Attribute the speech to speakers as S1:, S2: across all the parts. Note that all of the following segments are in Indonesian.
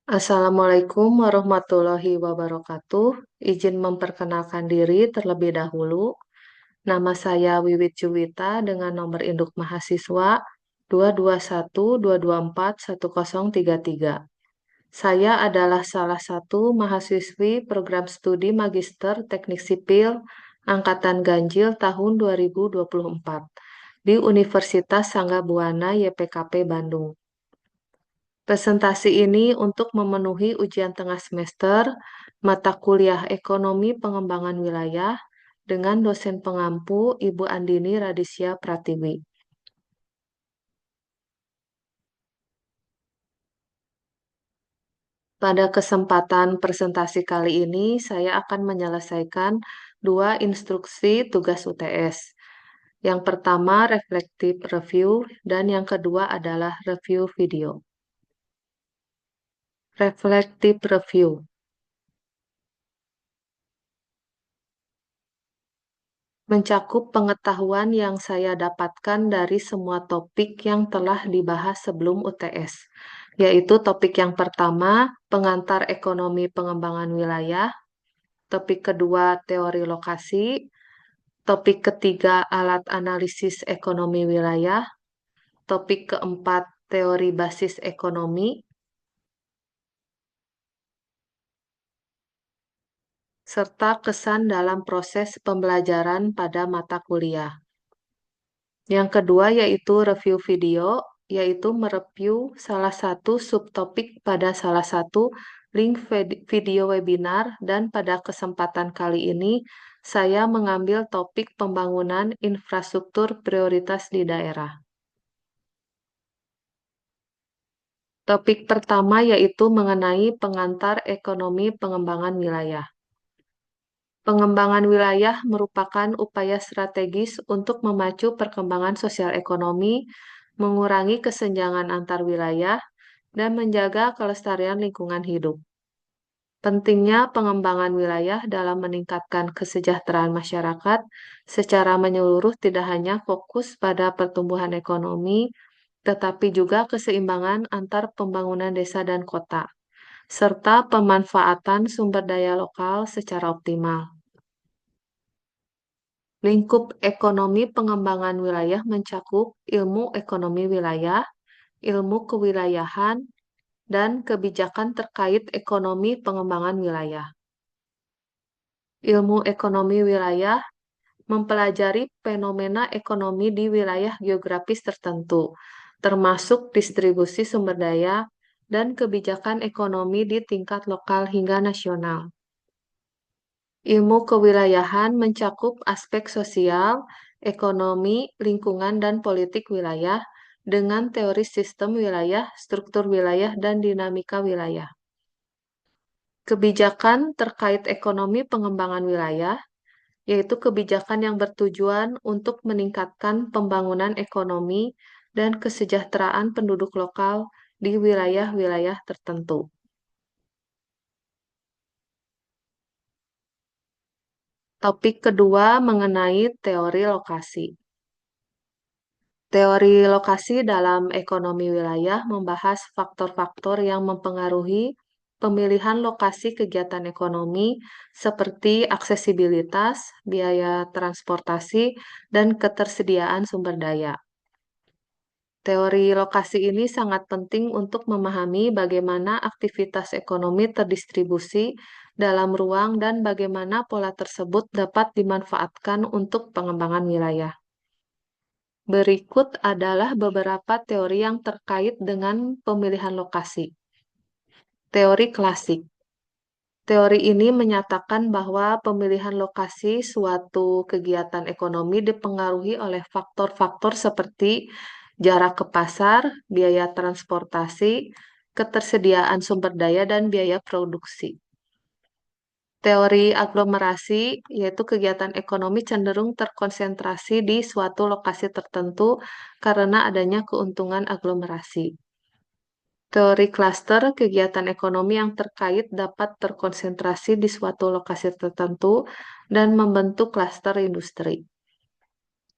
S1: Assalamualaikum warahmatullahi wabarakatuh. Izin memperkenalkan diri terlebih dahulu. Nama saya Wiwit Juwita dengan nomor induk mahasiswa 22122410033. Saya adalah salah satu mahasiswi program studi Magister Teknik Sipil Angkatan Ganjil tahun 2024 di Universitas Sangga Buana YPKP Bandung. Presentasi ini untuk memenuhi ujian tengah semester mata kuliah Ekonomi Pengembangan Wilayah dengan dosen pengampu Ibu Andini Radisya Pratiwi. Pada kesempatan presentasi kali ini, saya akan menyelesaikan dua instruksi tugas UTS. Yang pertama, reflective review, dan yang kedua adalah review video. Reflective review mencakup pengetahuan yang saya dapatkan dari semua topik yang telah dibahas sebelum UTS, yaitu topik yang pertama, pengantar ekonomi pengembangan wilayah, topik kedua, teori lokasi, topik ketiga, alat analisis ekonomi wilayah, topik keempat, teori basis ekonomi, serta kesan dalam proses pembelajaran pada mata kuliah. Yang kedua yaitu review video, yaitu mereview salah satu subtopik pada salah satu link video webinar dan pada kesempatan kali ini saya mengambil topik pembangunan infrastruktur prioritas di daerah. Topik pertama yaitu mengenai pengantar ekonomi pengembangan wilayah. Pengembangan wilayah merupakan upaya strategis untuk memacu perkembangan sosial ekonomi, mengurangi kesenjangan antar wilayah, dan menjaga kelestarian lingkungan hidup. Pentingnya pengembangan wilayah dalam meningkatkan kesejahteraan masyarakat secara menyeluruh tidak hanya fokus pada pertumbuhan ekonomi, tetapi juga keseimbangan antar pembangunan desa dan kota, serta pemanfaatan sumber daya lokal secara optimal. Lingkup ekonomi pengembangan wilayah mencakup ilmu ekonomi wilayah, ilmu kewilayahan, dan kebijakan terkait ekonomi pengembangan wilayah. Ilmu ekonomi wilayah mempelajari fenomena ekonomi di wilayah geografis tertentu, termasuk distribusi sumber daya dan kebijakan ekonomi di tingkat lokal hingga nasional. Ilmu kewilayahan mencakup aspek sosial, ekonomi, lingkungan, dan politik wilayah dengan teori sistem wilayah, struktur wilayah, dan dinamika wilayah. Kebijakan terkait ekonomi pengembangan wilayah, yaitu kebijakan yang bertujuan untuk meningkatkan pembangunan ekonomi dan kesejahteraan penduduk lokal di wilayah-wilayah tertentu. Topik kedua mengenai teori lokasi. Teori lokasi dalam ekonomi wilayah membahas faktor-faktor yang mempengaruhi pemilihan lokasi kegiatan ekonomi seperti aksesibilitas, biaya transportasi, dan ketersediaan sumber daya. Teori lokasi ini sangat penting untuk memahami bagaimana aktivitas ekonomi terdistribusi dalam ruang dan bagaimana pola tersebut dapat dimanfaatkan untuk pengembangan wilayah. Berikut adalah beberapa teori yang terkait dengan pemilihan lokasi. Teori klasik. Teori ini menyatakan bahwa pemilihan lokasi suatu kegiatan ekonomi dipengaruhi oleh faktor-faktor seperti jarak ke pasar, biaya transportasi, ketersediaan sumber daya, dan biaya produksi. Teori aglomerasi, yaitu kegiatan ekonomi cenderung terkonsentrasi di suatu lokasi tertentu karena adanya keuntungan aglomerasi. Teori klaster, kegiatan ekonomi yang terkait dapat terkonsentrasi di suatu lokasi tertentu dan membentuk klaster industri.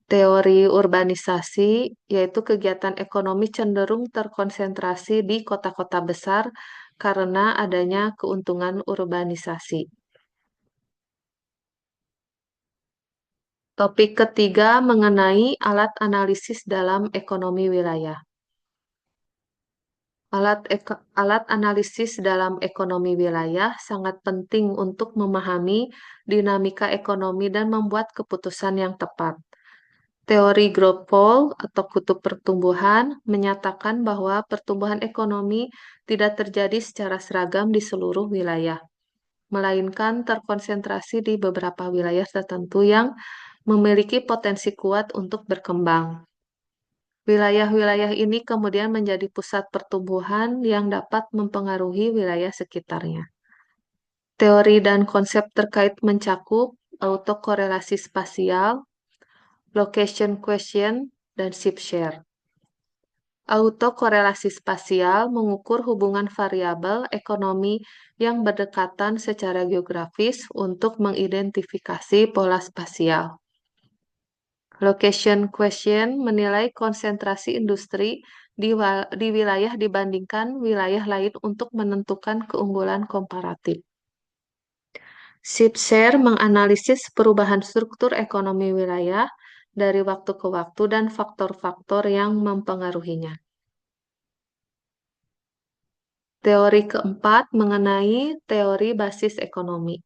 S1: Teori urbanisasi, yaitu kegiatan ekonomi cenderung terkonsentrasi di kota-kota besar karena adanya keuntungan urbanisasi. Topik ketiga mengenai alat analisis dalam ekonomi wilayah. Alat analisis dalam ekonomi wilayah sangat penting untuk memahami dinamika ekonomi dan membuat keputusan yang tepat. Teori growth pole atau kutub pertumbuhan menyatakan bahwa pertumbuhan ekonomi tidak terjadi secara seragam di seluruh wilayah, melainkan terkonsentrasi di beberapa wilayah tertentu yang memiliki potensi kuat untuk berkembang. Wilayah-wilayah ini kemudian menjadi pusat pertumbuhan yang dapat mempengaruhi wilayah sekitarnya. Teori dan konsep terkait mencakup autokorelasi spasial, location question, dan shift share. Autokorelasi spasial mengukur hubungan variabel ekonomi yang berdekatan secara geografis untuk mengidentifikasi pola spasial. Location question menilai konsentrasi industri di wilayah dibandingkan wilayah lain untuk menentukan keunggulan komparatif. Shift share menganalisis perubahan struktur ekonomi wilayah dari waktu ke waktu dan faktor-faktor yang mempengaruhinya. Teori keempat mengenai teori basis ekonomi.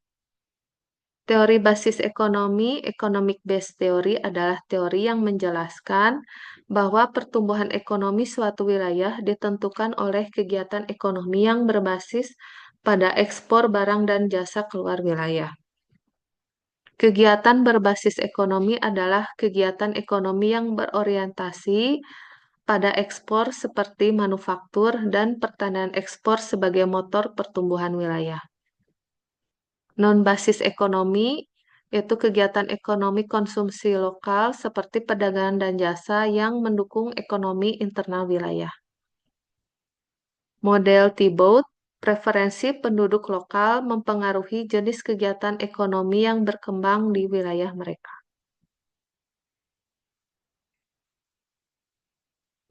S1: Teori basis ekonomi, economic based theory, adalah teori yang menjelaskan bahwa pertumbuhan ekonomi suatu wilayah ditentukan oleh kegiatan ekonomi yang berbasis pada ekspor barang dan jasa keluar wilayah. Kegiatan berbasis ekonomi adalah kegiatan ekonomi yang berorientasi pada ekspor seperti manufaktur dan pertanian ekspor sebagai motor pertumbuhan wilayah. Non-basis ekonomi yaitu kegiatan ekonomi konsumsi lokal seperti perdagangan dan jasa yang mendukung ekonomi internal wilayah. Model Thibault, preferensi penduduk lokal mempengaruhi jenis kegiatan ekonomi yang berkembang di wilayah mereka.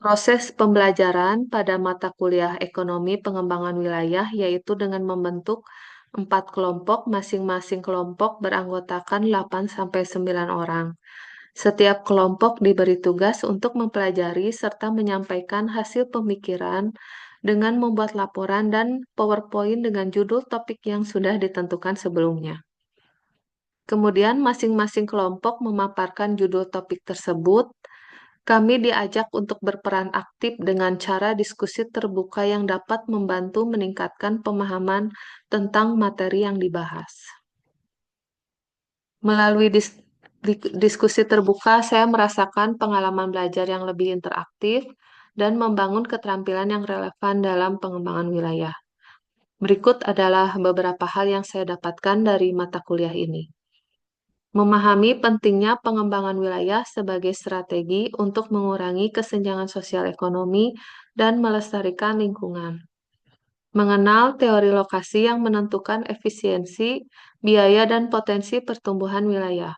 S1: Proses pembelajaran pada mata kuliah ekonomi pengembangan wilayah yaitu dengan membentuk 4 kelompok, masing-masing kelompok beranggotakan 8-9 orang. Setiap kelompok diberi tugas untuk mempelajari serta menyampaikan hasil pemikiran dengan membuat laporan dan PowerPoint dengan judul topik yang sudah ditentukan sebelumnya. Kemudian masing-masing kelompok memaparkan judul topik tersebut. Kami diajak untuk berperan aktif dengan cara diskusi terbuka yang dapat membantu meningkatkan pemahaman tentang materi yang dibahas. Melalui diskusi terbuka, saya merasakan pengalaman belajar yang lebih interaktif dan membangun keterampilan yang relevan dalam pengembangan wilayah. Berikut adalah beberapa hal yang saya dapatkan dari mata kuliah ini. Memahami pentingnya pengembangan wilayah sebagai strategi untuk mengurangi kesenjangan sosial ekonomi dan melestarikan lingkungan. Mengenal teori lokasi yang menentukan efisiensi, biaya, dan potensi pertumbuhan wilayah.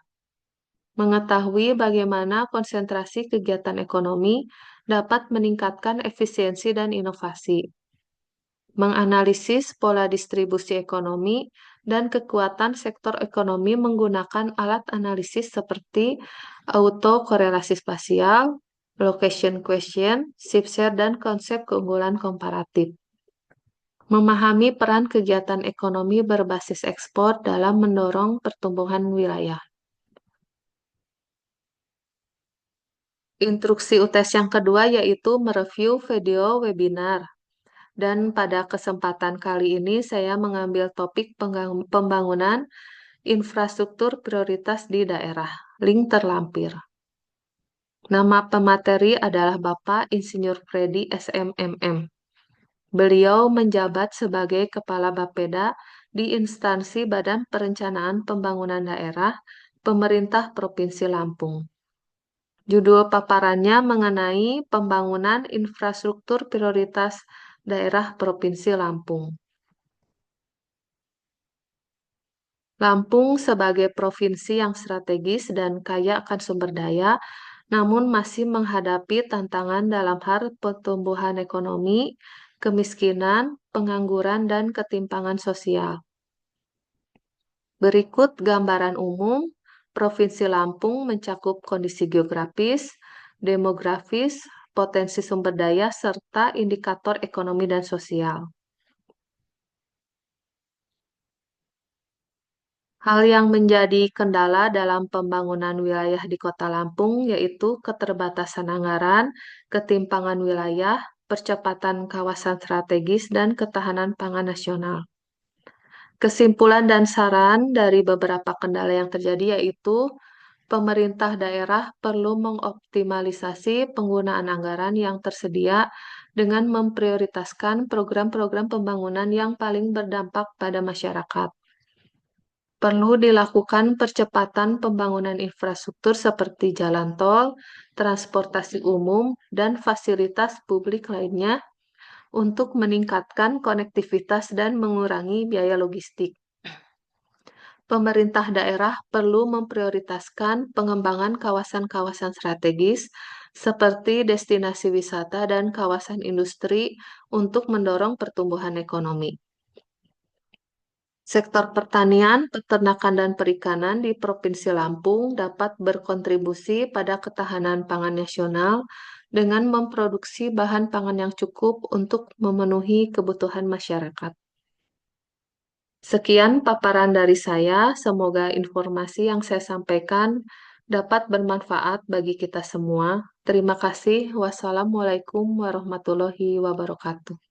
S1: Mengetahui bagaimana konsentrasi kegiatan ekonomi dapat meningkatkan efisiensi dan inovasi. Menganalisis pola distribusi ekonomi dan kekuatan sektor ekonomi menggunakan alat analisis seperti autokorelasi spasial, location question, shift share, dan konsep keunggulan komparatif. Memahami peran kegiatan ekonomi berbasis ekspor dalam mendorong pertumbuhan wilayah. Instruksi UTS yang kedua yaitu mereview video webinar. Dan pada kesempatan kali ini saya mengambil topik pembangunan infrastruktur prioritas di daerah. Link terlampir. Nama pemateri adalah Bapak Insinyur Freddy SMMM. Beliau menjabat sebagai Kepala Bapeda di instansi Badan Perencanaan Pembangunan Daerah, Pemerintah Provinsi Lampung. Judul paparannya mengenai pembangunan infrastruktur prioritas daerah Provinsi Lampung. Lampung sebagai provinsi yang strategis dan kaya akan sumber daya, namun masih menghadapi tantangan dalam hal pertumbuhan ekonomi, kemiskinan, pengangguran, dan ketimpangan sosial. Berikut gambaran umum, Provinsi Lampung mencakup kondisi geografis, demografis, potensi sumber daya, serta indikator ekonomi dan sosial. Hal yang menjadi kendala dalam pembangunan wilayah di Kota Lampung yaitu keterbatasan anggaran, ketimpangan wilayah, percepatan kawasan strategis, dan ketahanan pangan nasional. Kesimpulan dan saran dari beberapa kendala yang terjadi yaitu pemerintah daerah perlu mengoptimalisasi penggunaan anggaran yang tersedia dengan memprioritaskan program-program pembangunan yang paling berdampak pada masyarakat. Perlu dilakukan percepatan pembangunan infrastruktur seperti jalan tol, transportasi umum, dan fasilitas publik lainnya untuk meningkatkan konektivitas dan mengurangi biaya logistik. Pemerintah daerah perlu memprioritaskan pengembangan kawasan-kawasan strategis seperti destinasi wisata dan kawasan industri untuk mendorong pertumbuhan ekonomi. Sektor pertanian, peternakan, dan perikanan di Provinsi Lampung dapat berkontribusi pada ketahanan pangan nasional dengan memproduksi bahan pangan yang cukup untuk memenuhi kebutuhan masyarakat. Sekian paparan dari saya. Semoga informasi yang saya sampaikan dapat bermanfaat bagi kita semua. Terima kasih. Wassalamualaikum warahmatullahi wabarakatuh.